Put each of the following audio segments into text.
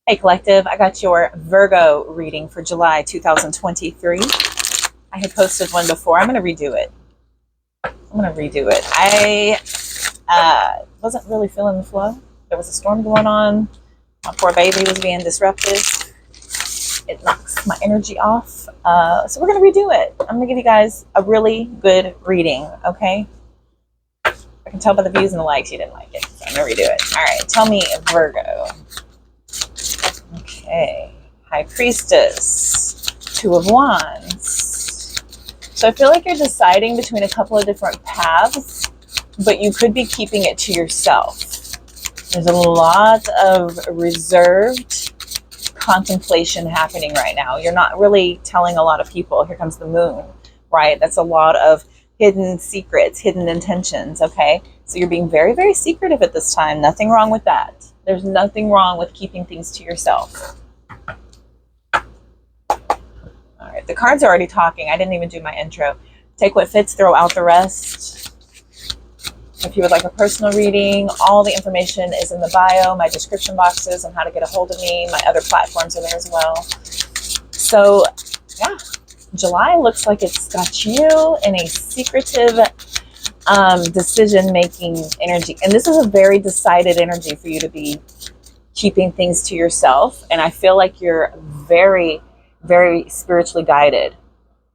Hey Collective, I got your Virgo reading for July 2023. I had posted one before. I'm going to redo it. I wasn't really feeling the flow. There was a storm going on. My poor baby was being disruptive. It knocks my energy off. So we're going to redo it. I'm going to give you guys a really good reading, okay? I can tell by the views and the likes you didn't like it. So I'm going to redo it. All right, tell me, Virgo. Okay, High Priestess, Two of Wands. So I feel like you're deciding between a couple of different paths, but you could be keeping it to yourself. There's a lot of reserved contemplation happening right now. You're not really telling a lot of people. Here comes the moon, right? That's a lot of hidden secrets, hidden intentions, okay? So you're being very, very secretive at this time. Nothing wrong with that. There's nothing wrong with keeping things to yourself. All right, the cards are already talking. I didn't even do my intro. Take what fits, throw out the rest. If you would like a personal reading, all the information is in the bio, my description boxes on how to get a hold of me. My other platforms are there as well. So, yeah, July looks like it's got you in a secretive decision-making energy. And this is a very decided energy for you to be keeping things to yourself. And I feel like you're very, very spiritually guided,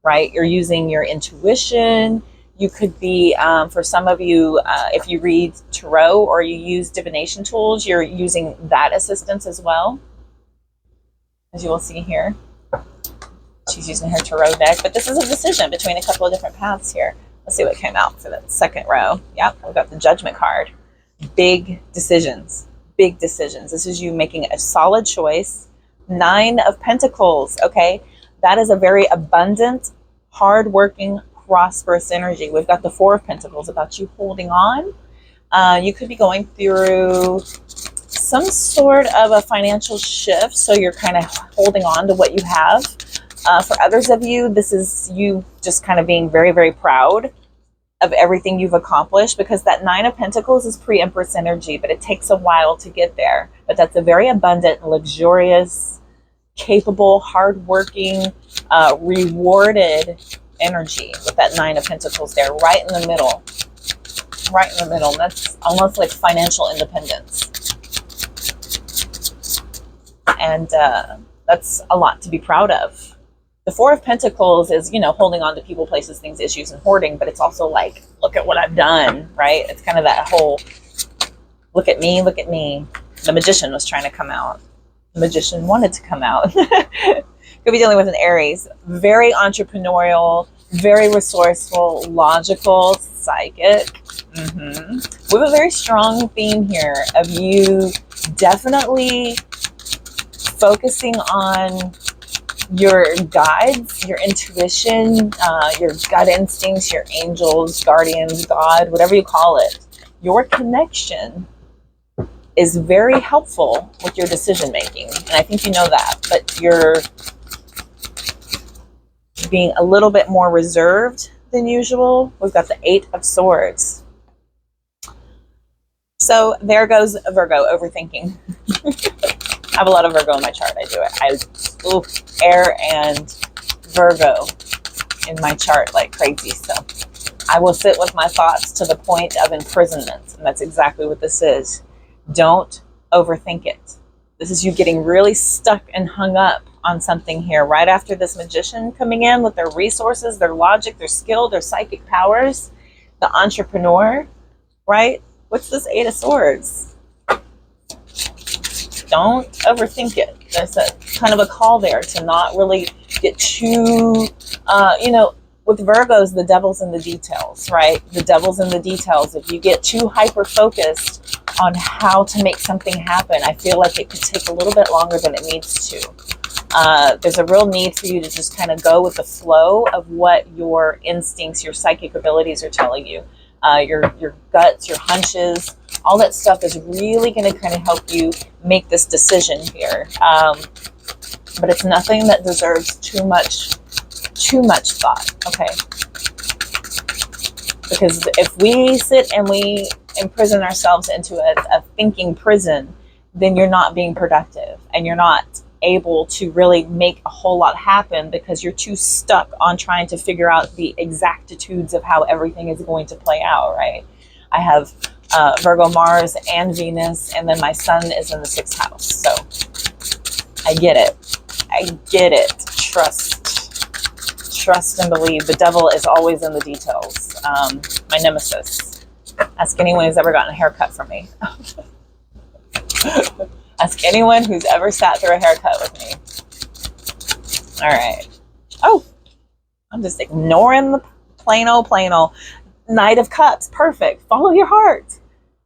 right? You're using your intuition. You could be, for some of you, if you read tarot or you use divination tools, you're using that assistance as well. As you will see here. She's using her tarot deck. But this is a decision between a couple of different paths here. Let's see what came out for the second row. Yep, we've got the Judgment card. Big decisions. Big decisions. This is you making a solid choice. 9 of Pentacles, okay? That is a very abundant, hardworking, prosperous energy. We've got the 4 of Pentacles about you holding on. You could be going through some sort of a financial shift, so you're kind of holding on to what you have. For others of you, this is you just kind of being very, very proud of everything you've accomplished, because that 9 of Pentacles is pre-Empress energy, but it takes a while to get there. But that's a very abundant, luxurious, capable, hardworking, rewarded energy with that 9 of Pentacles there, right in the middle. Right in the middle. That's almost like financial independence. And that's a lot to be proud of. The 4 of Pentacles is, you know, holding on to people, places, things, issues, and hoarding, but it's also like, look at what I've done, right? It's kind of that whole, look at me, look at me. The Magician was trying to come out. The Magician wanted to come out. Could be dealing with an Aries. Very entrepreneurial, very resourceful, logical, psychic. We have a very strong theme here of you definitely focusing on your guides, your intuition, your gut instincts, your angels, guardians, God, whatever you call it. Your connection is very helpful with your decision making. And I think you know that, but you're being a little bit more reserved than usual. We've got the 8 of Swords. So there goes Virgo, overthinking. I have a lot of Virgo in my chart. I do it. Air and Virgo in my chart like crazy. So I will sit with my thoughts to the point of imprisonment. And that's exactly what this is. Don't overthink it. This is you getting really stuck and hung up on something here. Right after this Magician coming in with their resources, their logic, their skill, their psychic powers, the entrepreneur, right? What's this 8 of Swords? Don't overthink it. There's a kind of a call there to not really get too, you know, with Virgos, the devil's in the details, right? The devil's in the details. If you get too hyper-focused on how to make something happen, I feel like it could take a little bit longer than it needs to. There's a real need for you to just kind of go with the flow of what your instincts, your psychic abilities are telling you. Your guts, your hunches, all that stuff is really going to kind of help you make this decision here. But it's nothing that deserves too much thought, okay? Because if we sit and we imprison ourselves into a thinking prison, then you're not being productive and you're not able to really make a whole lot happen because you're too stuck on trying to figure out the exactitudes of how everything is going to play out, right? I have Virgo, Mars, and Venus, and then my sun is in the 6th house. So I get it. I get it. Trust and believe. The devil is always in the details. My nemesis. Ask anyone who's ever gotten a haircut from me. Ask anyone who's ever sat through a haircut with me. All right. Oh, I'm just ignoring the plain old Knight of Cups. Perfect. Follow your heart.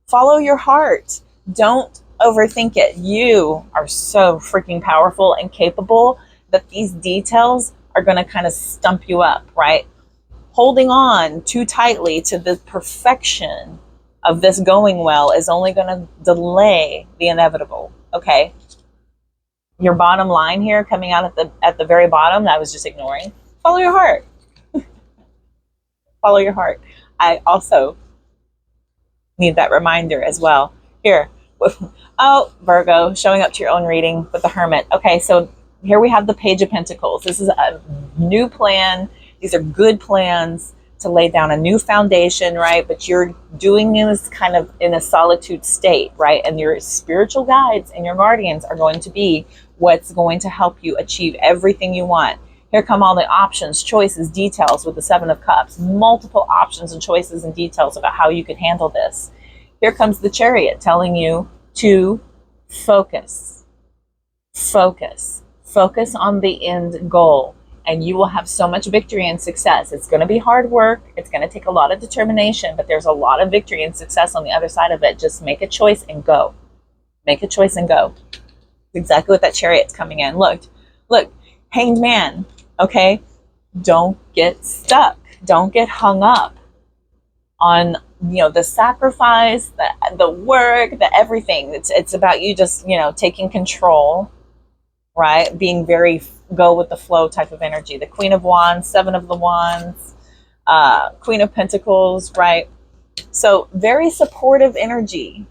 Follow your heart. Don't overthink it. You are so freaking powerful and capable that these details are going to kind of stump you up, right? Holding on too tightly to the perfection of this going well is only going to delay the inevitable. Okay. Your bottom line here coming out at the very bottom that I was just ignoring. Follow your heart. Follow your heart. I also need that reminder as well. Here. Oh, Virgo, showing up to your own reading with the Hermit. Okay, so here we have the Page of Pentacles. This is a new plan. These are good plans to lay down a new foundation, right? But you're doing this kind of in a solitude state, right? And your spiritual guides and your guardians are going to be what's going to help you achieve everything you want. Here come all the options, choices, details with the 7 of Cups. Multiple options and choices and details about how you could handle this. Here comes the Chariot telling you to focus. Focus. Focus on the end goal. And you will have so much victory and success. It's going to be hard work. It's going to take a lot of determination, but there's a lot of victory and success on the other side of it. Just make a choice and go. Make a choice and go. Exactly what that Chariot's coming in. Look, Hanged Man, okay? Don't get stuck. Don't get hung up on, the sacrifice, the work, the everything. It's about you just, taking control, right? Being very go with the flow type of energy. The Queen of Wands, 7 of the Wands, Queen of Pentacles, right? So very supportive energy.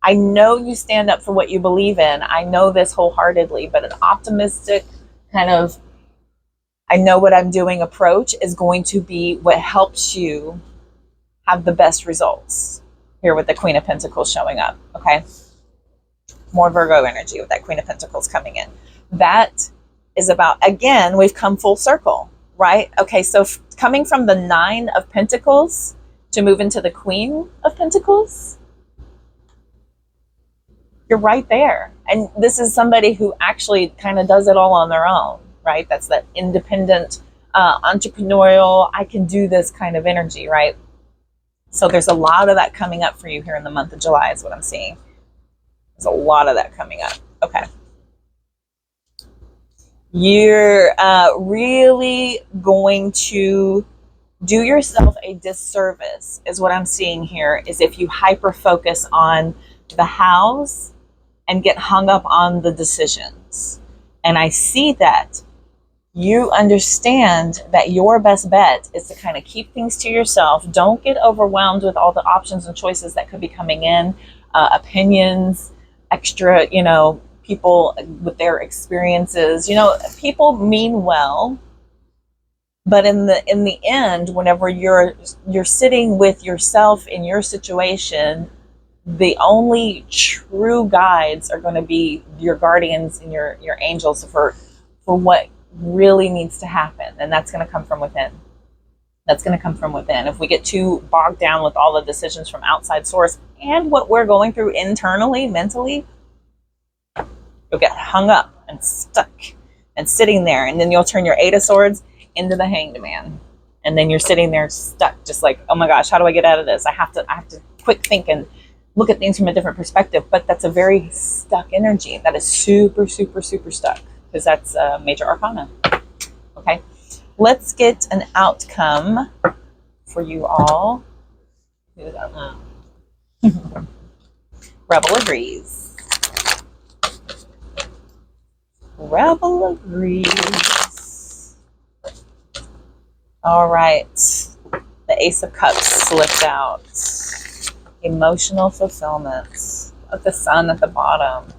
I know you stand up for what you believe in. I know this wholeheartedly, but an optimistic kind of, I know what I'm doing approach is going to be what helps you have the best results. Here with the Queen of Pentacles showing up, okay? More Virgo energy with that Queen of Pentacles coming in. That is about, again, we've come full circle, right? Okay, so coming from the 9 of Pentacles to move into the Queen of Pentacles, you're right there. And this is somebody who actually kind of does it all on their own, right? That's that independent, entrepreneurial, I can do this kind of energy, right? So there's a lot of that coming up for you here in the month of July is what I'm seeing. There's a lot of that coming up. Okay. You're really going to do yourself a disservice is what I'm seeing here, is if you hyper focus on the hows and get hung up on the decisions. And I see that you understand that your best bet is to kind of keep things to yourself. Don't get overwhelmed with all the options and choices that could be coming in, opinions, extra, people with their experiences. People mean well, but in the end, whenever you're sitting with yourself in your situation, the only true guides are going to be your guardians and your angels for what really needs to happen. And that's going to come from within. That's going to come from within. If we get too bogged down with all the decisions from outside source and what we're going through internally, mentally, you'll get hung up and stuck and sitting there. And then you'll turn your 8 of Swords into the Hanged Man. And then you're sitting there stuck, just like, oh my gosh, how do I get out of this? I have to quick think and look at things from a different perspective. But that's a very stuck energy. That is super, super, super stuck, because that's a major arcana. Okay, let's get an outcome for you all. Rebel agrees. Rebel agrees. All right, the Ace of Cups slipped out. Emotional fulfillment. with the sun at the bottom.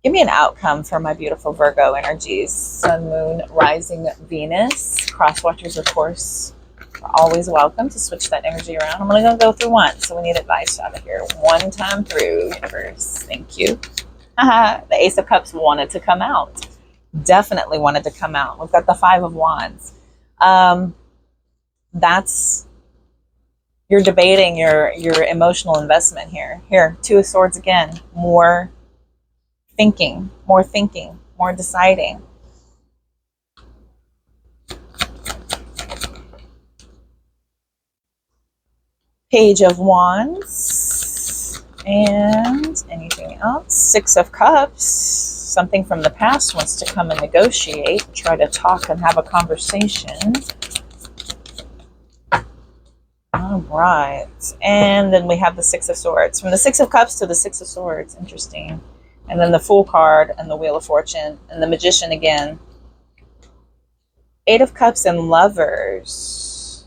Give me an outcome for my beautiful Virgo energies. Sun, moon, rising Venus. Cross watchers, of course, are always welcome to switch that energy around. I'm going to go through one, so we need advice out of here. One time through, universe. Thank you. The Ace of Cups wanted to come out. Definitely wanted to come out. We've got the Five of Wands. That's, you're debating your emotional investment here. Here, Two of Swords again. More thinking, more deciding. Page of Wands. And anything else? Six of Cups. Something from the past wants to come and negotiate, try to talk and have a conversation. All right. And then we have the Six of Swords. From the Six of Cups to the Six of Swords. Interesting. And then the Fool card and the Wheel of Fortune and the Magician again. Eight of Cups and Lovers.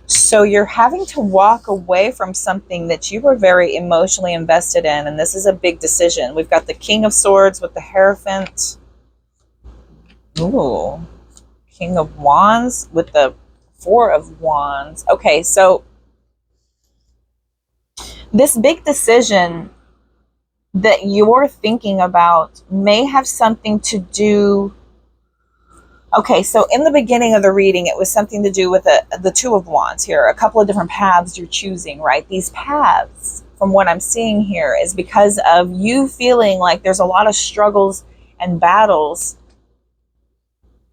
So you're having to walk away from something that you were very emotionally invested in. And this is a big decision. We've got the King of Swords with the Hierophant. Ooh. King of Wands with the Four of Wands. Okay, so this big decision that you're thinking about may have something to do. Okay, so in the beginning of the reading, it was something to do with the Two of Wands here. A couple of different paths you're choosing, right? These paths, from what I'm seeing here, is because of you feeling like there's a lot of struggles and battles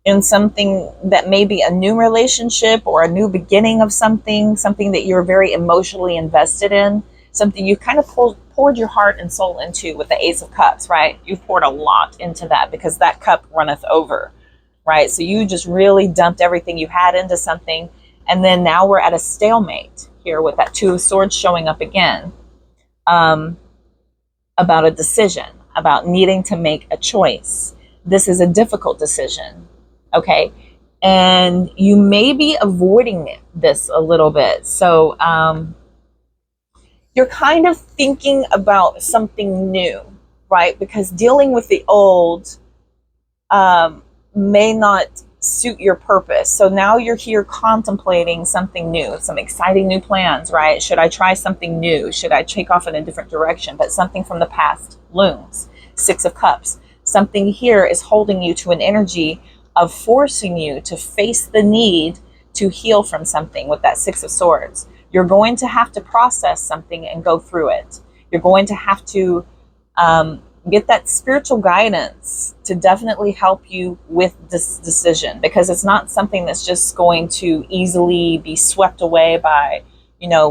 in something that may be a new relationship or a new beginning of something that you're very emotionally invested in, something you kind of poured your heart and soul into with the Ace of Cups, right? You've poured a lot into that because that cup runneth over, right? So you just really dumped everything you had into something. And then now we're at a stalemate here with that Two of Swords showing up again, about a decision, about needing to make a choice. This is a difficult decision, okay? And you may be avoiding this a little bit. So, you're kind of thinking about something new, right? Because dealing with the old may not suit your purpose. So now you're here contemplating something new, some exciting new plans, right? Should I try something new? Should I take off in a different direction? But something from the past looms. Six of Cups. Something here is holding you to an energy of forcing you to face the need to heal from something with that Six of Swords. You're going to have to process something and go through it. You're going to have to get that spiritual guidance to definitely help you with this decision, because it's not something that's just going to easily be swept away by,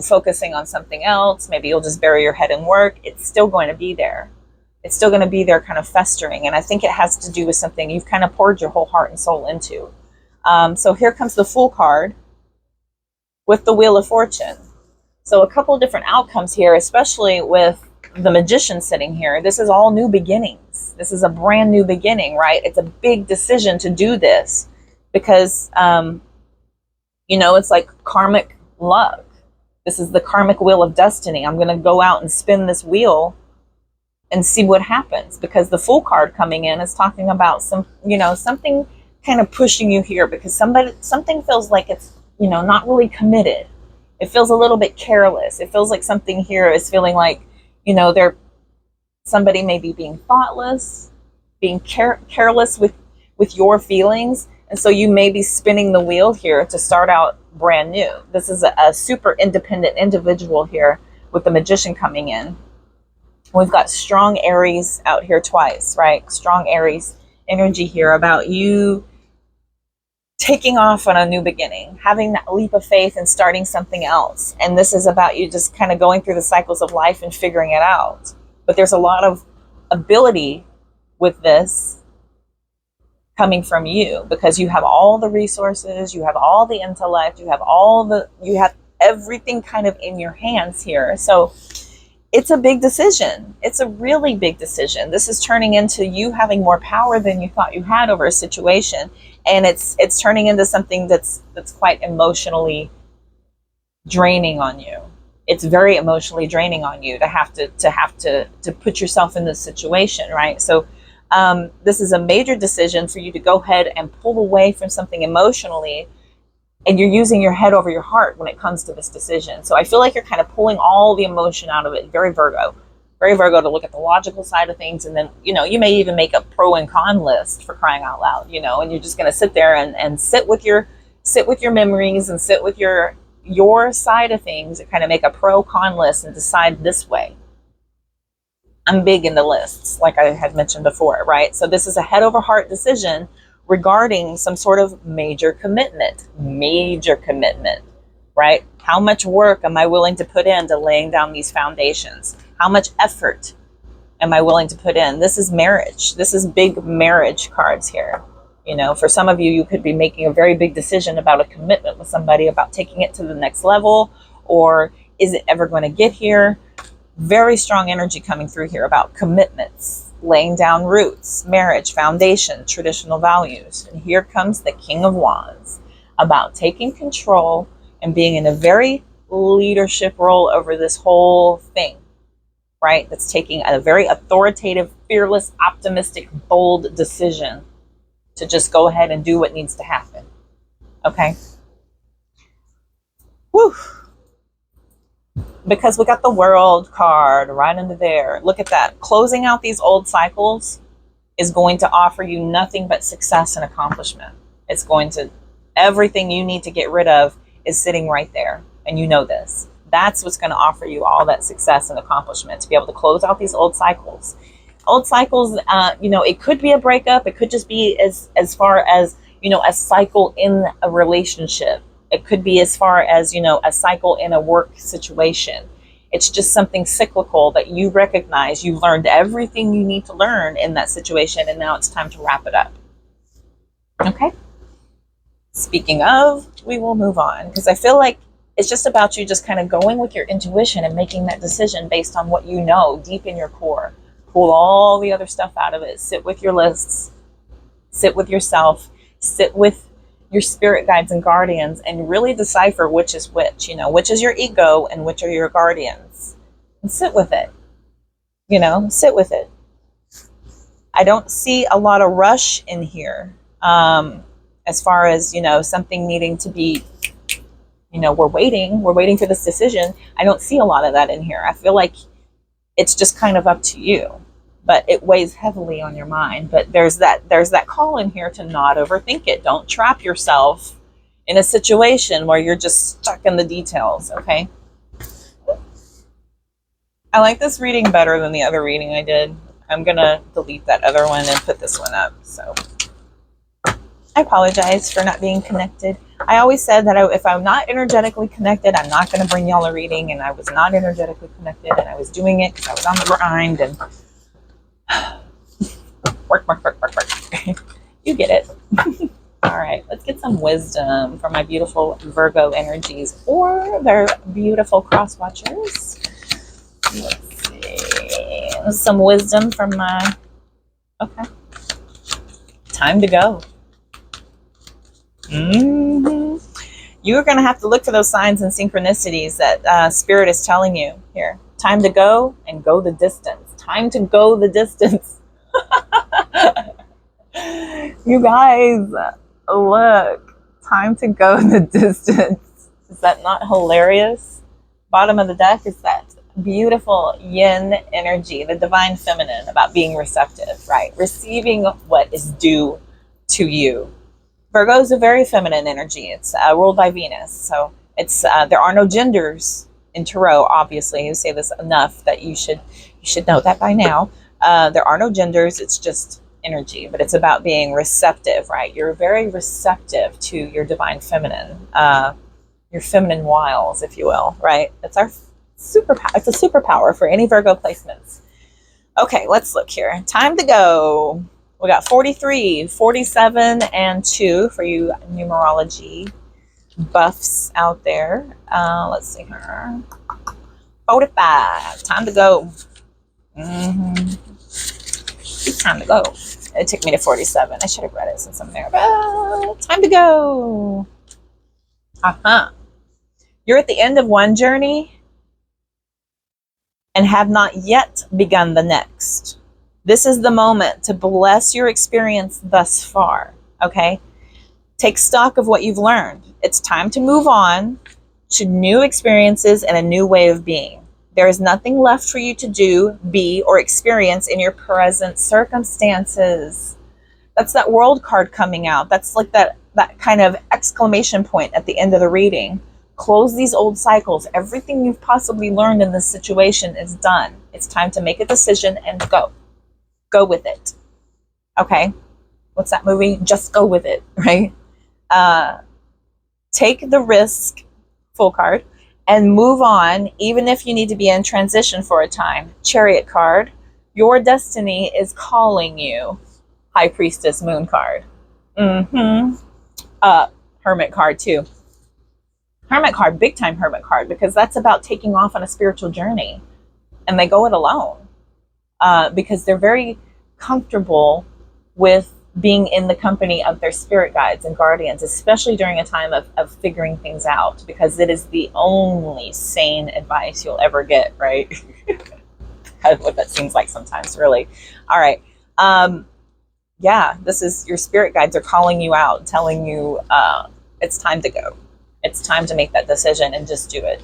focusing on something else. Maybe you'll just bury your head in work. It's still going to be there. It's still going to be there kind of festering. And I think it has to do with something you've kind of poured your whole heart and soul into. So here comes the Fool card with the Wheel of Fortune. So a couple of different outcomes here, especially with the Magician sitting here. This is all new beginnings. This is a brand new beginning, right? It's a big decision to do this because, it's like karmic luck. This is the karmic wheel of destiny. I'm going to go out and spin this wheel and see what happens, because the Fool card coming in is talking about something kind of pushing you here because something feels like it's, not really committed. It feels a little bit careless. It feels like something here is feeling like, somebody may be being thoughtless, being careless with your feelings. And so you may be spinning the wheel here to start out brand new. This is a super independent individual here with the Magician coming in. We've got strong Aries out here twice, right? Strong Aries energy here about you taking off on a new beginning, having that leap of faith and starting something else. And this is about you just kind of going through the cycles of life and figuring it out. But there's a lot of ability with this coming from you because you have all the resources, you have all the intellect, you have everything kind of in your hands here. So it's a big decision. It's a really big decision. This is turning into you having more power than you thought you had over a situation. And it's turning into something that's quite emotionally draining on you. it's very emotionally draining on you to have to put yourself in this situation, right? So this is a major decision for you to go ahead and pull away from something emotionally, and you're using your head over your heart when it comes to this decision. So I feel like you're kind of pulling all the emotion out of it. Very Virgo to look at the logical side of things. And then, you know, you may even make a pro and con list, for crying out loud, you know, and you're just going to sit there and sit with your memories and sit with your side of things and kind of make a pro con list and decide this way. I'm big into lists, like I had mentioned before, right? So this is a head over heart decision regarding some sort of major commitment, right? How much work am I willing to put into laying down these foundations? How much effort am I willing to put in? This is marriage. This is big marriage cards here. You know, for some of you, you could be making a very big decision about a commitment with somebody, about taking it to the next level, or is it ever going to get here? Very strong energy coming through here about commitments, laying down roots, marriage, foundation, traditional values. And here comes the King of Wands, about taking control and being in a very leadership role over this whole thing, right? That's taking a very authoritative, fearless, optimistic, bold decision to just go ahead and do what needs to happen. Okay? Woo! Because we got the World card right under there. Look at that. Closing out these old cycles is going to offer you nothing but success and accomplishment. It's going to, everything you need to get rid of is sitting right there. And you know this. That's what's going to offer you all that success and accomplishment, to be able to close out these old cycles. Old cycles, you know, it could be a breakup. It could just be as far as, you know, a cycle in a relationship. It could be as far as, you know, a cycle in a work situation. It's just something cyclical that you recognize. You've learned everything you need to learn in that situation, and now it's time to wrap it up. Okay? Speaking of, we will move on, because I feel like it's just about you just kind of going with your intuition and making that decision based on what you know deep in your core. Pull all the other stuff out of it. Sit with your lists. Sit with yourself. Sit with your spirit guides and guardians, and really decipher which is which, you know, which is your ego and which are your guardians, and sit with it, you know, sit with it. I don't see a lot of rush in here, as far as, you know, something needing to be, you know, we're waiting for this decision. I don't see a lot of that in here. I feel like it's just kind of up to you, but it weighs heavily on your mind. But there's that call in here to not overthink it. Don't trap yourself in a situation where you're just stuck in the details, okay? I like this reading better than the other reading I did. I'm gonna delete that other one and put this one up. So I apologize for not being connected. I always said that if I'm not energetically connected, I'm not going to bring y'all a reading, and I was not energetically connected, and I was doing it because I was on the grind and work. You get it. All right, let's get some wisdom from my beautiful Virgo energies, or their beautiful cross watchers. Let's see. Some wisdom from my... Okay. Time to go. You're going to have to look for those signs and synchronicities that Spirit is telling you here. Time to go, and go the distance. Time to go the distance. You guys, look. Time to go the distance. Is that not hilarious? Bottom of the deck is that beautiful yin energy, the divine feminine, about being receptive, right? Receiving what is due to you. Virgo is a very feminine energy. It's ruled by Venus. So it's there are no genders in Tarot, obviously. You say this enough that you should know that by now. There are no genders. It's just energy. But it's about being receptive, right? You're very receptive to your divine feminine, your feminine wiles, if you will, right? It's our superpower. It's a superpower for any Virgo placements. Okay, let's look here. Time to go. We got 43, 47, and 2 for you numerology buffs out there. Let's see here. 45. Time to go. It's time to go. It took me to 47. I should have read it since I'm there. But time to go. You're at the end of one journey, and have not yet begun the next. This is the moment to bless your experience thus far, okay? Take stock of what you've learned. It's time to move on to new experiences and a new way of being. There is nothing left for you to do, be, or experience in your present circumstances. That's that world card coming out. That's like that kind of exclamation point at the end of the reading. Close these old cycles. Everything you've possibly learned in this situation is done. It's time to make a decision and go. Go with it. Okay? What's that movie? Just go with it, right? Take the risk, full card, and move on, even if you need to be in transition for a time. Chariot card. Your destiny is calling you. High Priestess, Moon card. Hermit card too. Hermit card, big time hermit card, because that's about taking off on a spiritual journey. And they go it alone because they're very comfortable with being in the company of their spirit guides and guardians, especially during a time of figuring things out, because it is the only sane advice you'll ever get, right? That's what that seems like sometimes, really. All right. Yeah, this is your spirit guides are calling you out, telling you it's time to go. It's time to make that decision and just do it.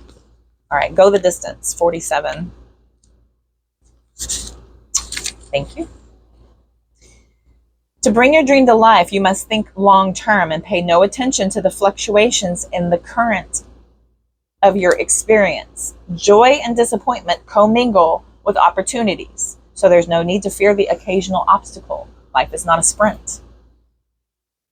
All right, go the distance, 47. Thank you. To bring your dream to life, you must think long-term and pay no attention to the fluctuations in the current of your experience. Joy and disappointment commingle with opportunities, so there's no need to fear the occasional obstacle. Life is not a sprint,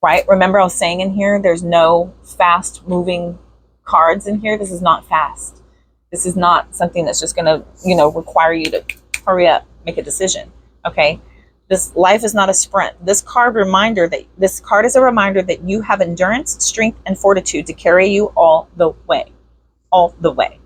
right? Remember I was saying in here, there's no fast-moving cards in here. This is not fast. This is not something that's just going to, require you to hurry up, make a decision, okay? This life is not a sprint. This card is a reminder that you have endurance, strength, and fortitude to carry you all the way. All the way.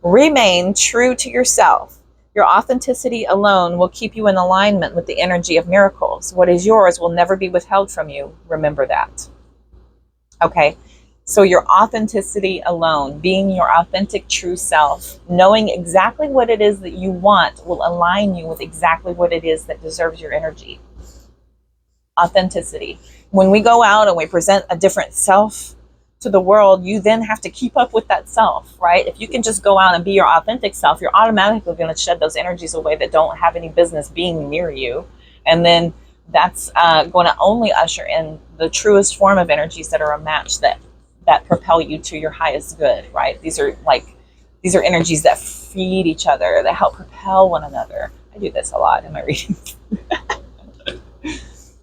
Remain true to yourself. Your authenticity alone will keep you in alignment with the energy of miracles. What is yours will never be withheld from you. Remember that. Okay? So your authenticity alone, being your authentic true self, knowing exactly what it is that you want will align you with exactly what it is that deserves your energy. Authenticity. When we go out and we present a different self to the world, you then have to keep up with that self, right? If you can just go out and be your authentic self, you're automatically going to shed those energies away that don't have any business being near you. And then that's going to only usher in the truest form of energies that are a match that propel you to your highest good, right? These are energies that feed each other, that help propel one another. I do this a lot in my readings.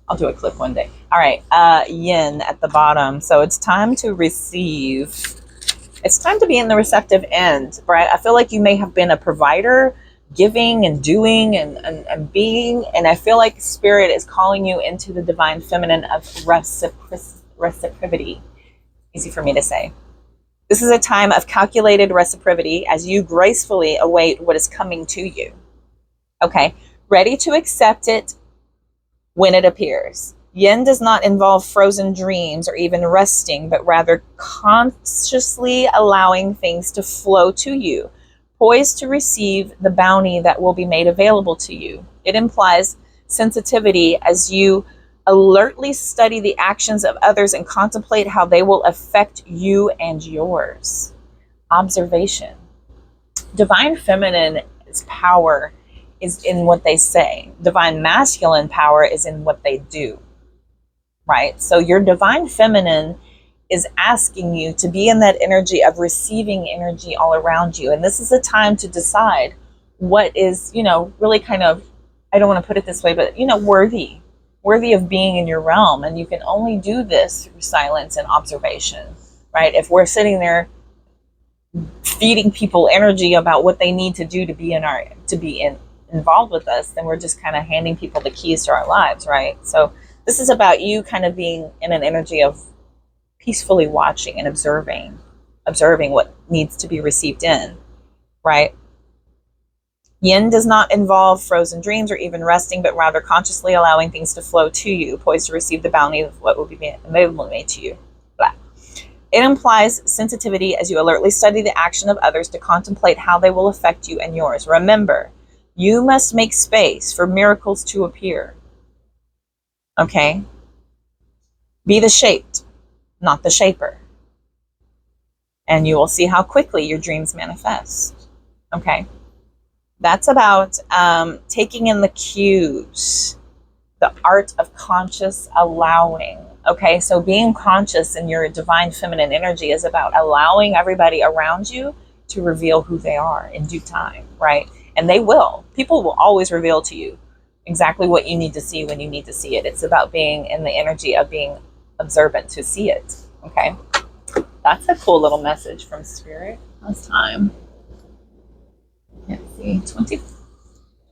I'll do a clip one day. All right, yin at the bottom. So it's time to receive. It's time to be in the receptive end, right? I feel like you may have been a provider, giving and doing and being, and I feel like Spirit is calling you into the divine feminine of reciprocity. Easy for me to say. This is a time of calculated reciprocity as you gracefully await what is coming to you. Okay, ready to accept it when it appears. Yin does not involve frozen dreams or even resting, but rather consciously allowing things to flow to you, poised to receive the bounty that will be made available to you. It implies sensitivity as you alertly study the actions of others and contemplate how they will affect you and yours. Observation. Divine feminine's power is in what they say. Divine masculine power is in what they do, right? So your divine feminine is asking you to be in that energy of receiving energy all around you. And this is a time to decide what is, really kind of, I don't want to put it this way, but, worthy of being in your realm. And you can only do this through silence and observation, right? If we're sitting there feeding people energy about what they need to do to be involved with us, then we're just kind of handing people the keys to our lives, right? So this is about you kind of being in an energy of peacefully watching and observing what needs to be received in, right? Yin does not involve frozen dreams or even resting, but rather consciously allowing things to flow to you, poised to receive the bounty of what will be available made to you. Blah. It implies sensitivity as you alertly study the action of others to contemplate how they will affect you and yours. Remember, you must make space for miracles to appear. Okay? Be the shaped, not the shaper. And you will see how quickly your dreams manifest. Okay? That's about taking in the cues, the art of conscious allowing. Okay, so being conscious in your divine feminine energy is about allowing everybody around you to reveal who they are in due time, right? And they will. People will always reveal to you exactly what you need to see when you need to see it. It's about being in the energy of being observant to see it, okay? That's a cool little message from Spirit. Last time. Can't see.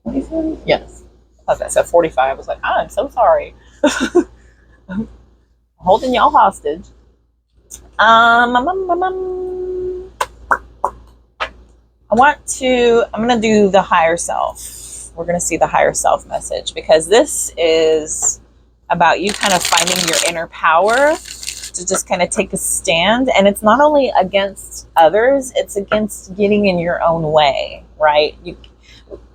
24? Yes. Okay, so 45. I was like, I'm so sorry. Holding y'all hostage. I'm gonna do the higher self. We're gonna see the higher self message, because this is about you kind of finding your inner power to just kind of take a stand. And it's not only against others, it's against getting in your own way, right?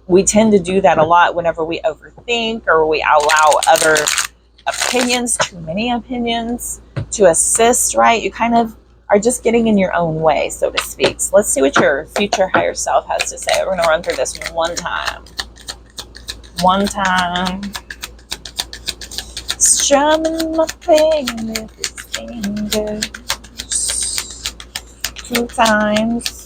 We tend to do that a lot whenever we overthink or we allow other opinions, too many opinions, to assist, right? You kind of are just getting in your own way, so to speak. So let's see what your future higher self has to say. We're going to run through this one time. One time. Strumming my thing with his fingers. 2 times.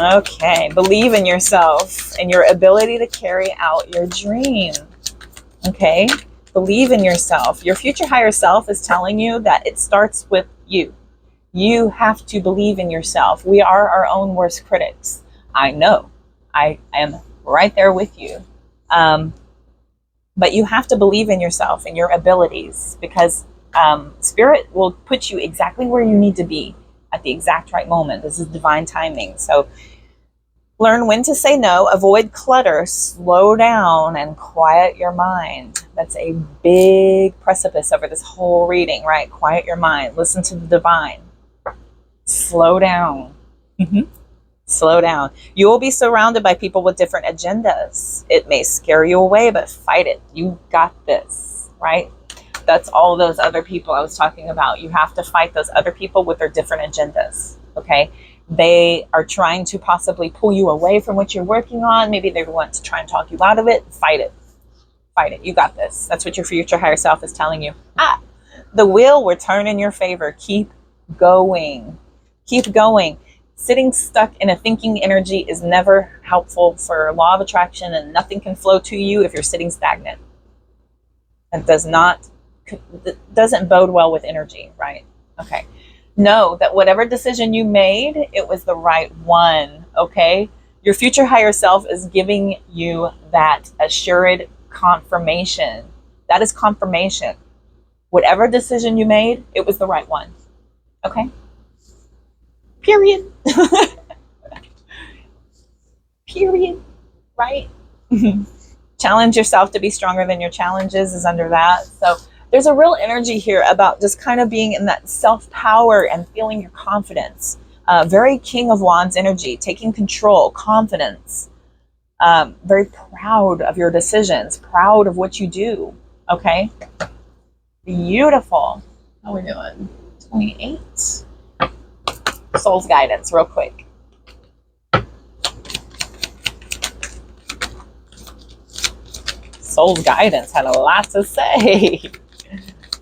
Okay, believe in yourself and your ability to carry out your dream. Okay, believe in yourself. Your future higher self is telling you that it starts with you. You have to believe in yourself. We are our own worst critics. I know. I am right there with you. But you have to believe in yourself and your abilities, because Spirit will put you exactly where you need to be at the exact right moment. This is divine timing. So learn when to say no, avoid clutter, slow down, and quiet your mind. That's a big precipice over this whole reading, right? Quiet your mind. Listen to the divine. Slow down. Slow down. You will be surrounded by people with different agendas. It may scare you away, but fight it. You got this, right? That's all those other people I was talking about. You have to fight those other people with their different agendas, okay? They are trying to possibly pull you away from what you're working on. Maybe they want to try and talk you out of it. Fight it. Fight it. You got this. That's what your future higher self is telling you. The wheel will turn in your favor. Keep going. Keep going. Sitting stuck in a thinking energy is never helpful for law of attraction, and nothing can flow to you if you're sitting stagnant. It doesn't bode well with energy, right? Okay. Know that whatever decision you made, it was the right one, okay? Your future higher self is giving you that assured confirmation. That is confirmation. Whatever decision you made, it was the right one, okay? Period. Period, right? Challenge yourself to be stronger than your challenges is under that. So there's a real energy here about just kind of being in that self-power and feeling your confidence. Very King of Wands energy, taking control, confidence. Very proud of your decisions, proud of what you do, okay? Beautiful. How are we doing? 28. Soul's guidance, real quick. Soul's guidance had a lot to say.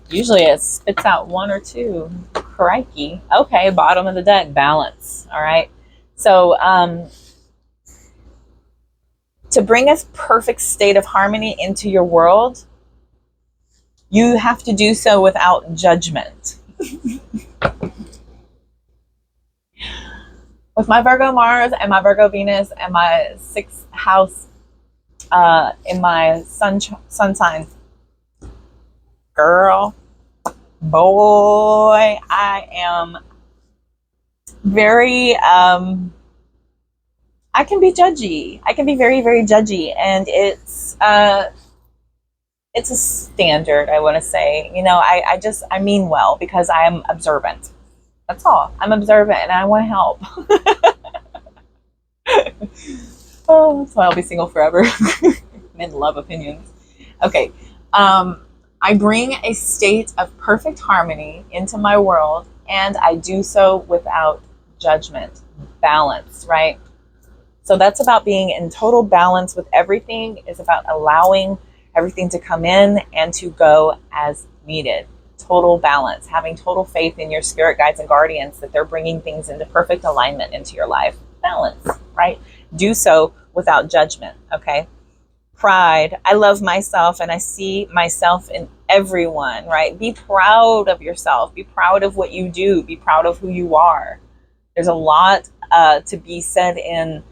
Usually it spits out 1 or 2. Crikey. Okay, bottom of the deck, balance. All right. So to bring a perfect state of harmony into your world, you have to do so without judgment. With my Virgo Mars and my Virgo Venus and my 6th house in my sun sign, girl, boy, I am very, I can be judgy. I can be very, very judgy. And it's, it's a standard, I want to say. You know, I mean well because I am observant. That's all. I'm observant and I want to help. Oh, that's why I'll be single forever. Men love opinions. Okay. I bring a state of perfect harmony into my world, and I do so without judgment. Balance, right? So that's about being in total balance with everything. It's about allowing everything to come in and to go as needed. Total balance, having total faith in your spirit guides and guardians that they're bringing things into perfect alignment into your life. Balance, right? Do so without judgment, okay? Pride. I love myself and I see myself in everyone, right? Be proud of yourself. Be proud of what you do. Be proud of who you are. There's a lot to be said in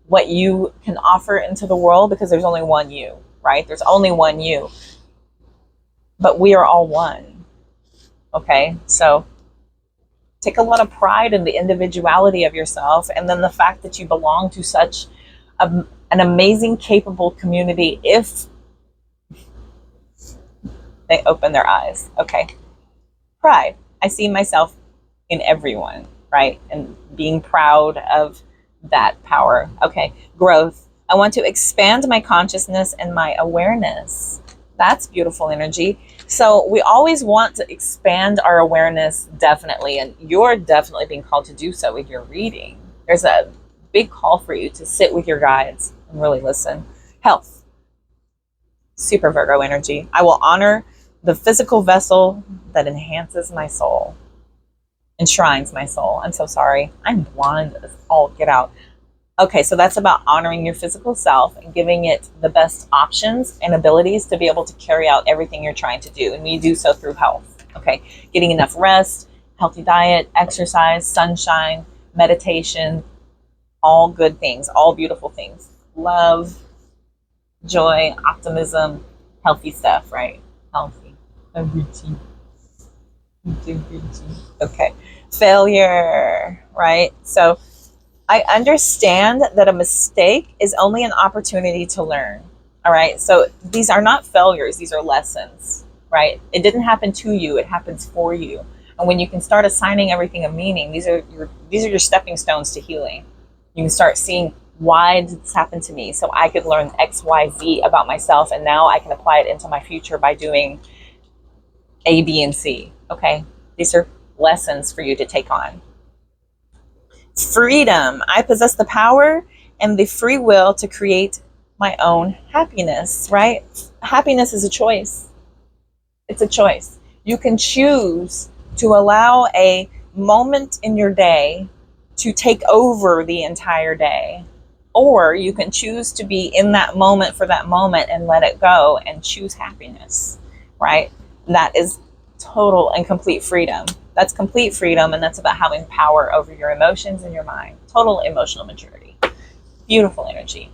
what you can offer into the world because there's only one you, right? There's only one you. But we are all one, okay? So take a lot of pride in the individuality of yourself and then the fact that you belong to such an amazing, capable community if they open their eyes, okay? Pride. I see myself in everyone, right? And being proud of that power. Okay, growth. I want to expand my consciousness and my awareness. That's beautiful energy. So we always want to expand our awareness, definitely, and you're definitely being called to do so with your reading. There's a big call for you to sit with your guides and really listen. Health. Super Virgo energy. I will honor the physical vessel that enhances my soul. Enshrines my soul. I'm so sorry. I'm blind as all get out. Okay, so that's about honoring your physical self and giving it the best options and abilities to be able to carry out everything you're trying to do. And you do so through health. Okay, getting enough rest, healthy diet, exercise, sunshine, meditation, all good things, all beautiful things. Love, joy, optimism, healthy stuff, right? Healthy. Okay. Failure, right? So I understand that a mistake is only an opportunity to learn. All right. So these are not failures, these are lessons, right? It didn't happen to you, it happens for you. And when you can start assigning everything a meaning, these are your stepping stones to healing. You can start seeing, why did this happen to me? So I could learn X, Y, Z about myself, and now I can apply it into my future by doing A, B, and C. Okay. These are lessons for you to take on. Freedom. I possess the power and the free will to create my own happiness, right? Happiness is a choice. It's a choice. You can choose to allow a moment in your day to take over the entire day. Or you can choose to be in that moment for that moment and let it go and choose happiness, right? That is total and complete freedom. That's complete freedom, and that's about having power over your emotions and your mind. Total emotional maturity. Beautiful energy.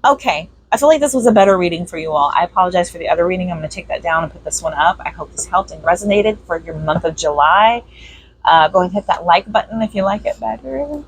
Okay, I feel like this was a better reading for you all. I apologize for the other reading. I'm going to take that down and put this one up. I hope this helped and resonated for your month of July. Go and hit that like button if you like it better.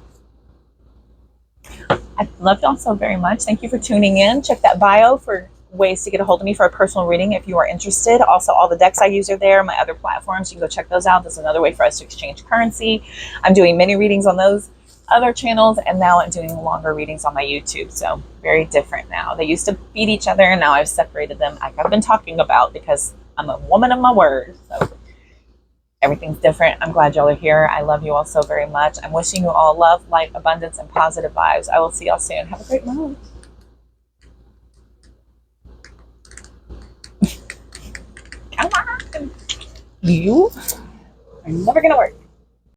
I love y'all so very much. Thank you for tuning in. Check that bio for ways to get a hold of me for a personal reading if you are interested. Also, all the decks I use are there. My other platforms, you can go check those out. That's another way for us to exchange currency. I'm doing mini readings on those other channels, and now I'm doing longer readings on my YouTube. So very different now. They used to beat each other, and now I've separated them, like I've been talking about, because I'm a woman of my word. So everything's different. I'm glad y'all are here. I love you all so very much. I'm wishing you all love, light, abundance, and positive vibes. I will see y'all soon. Have a great month. Come on. You are never going to work.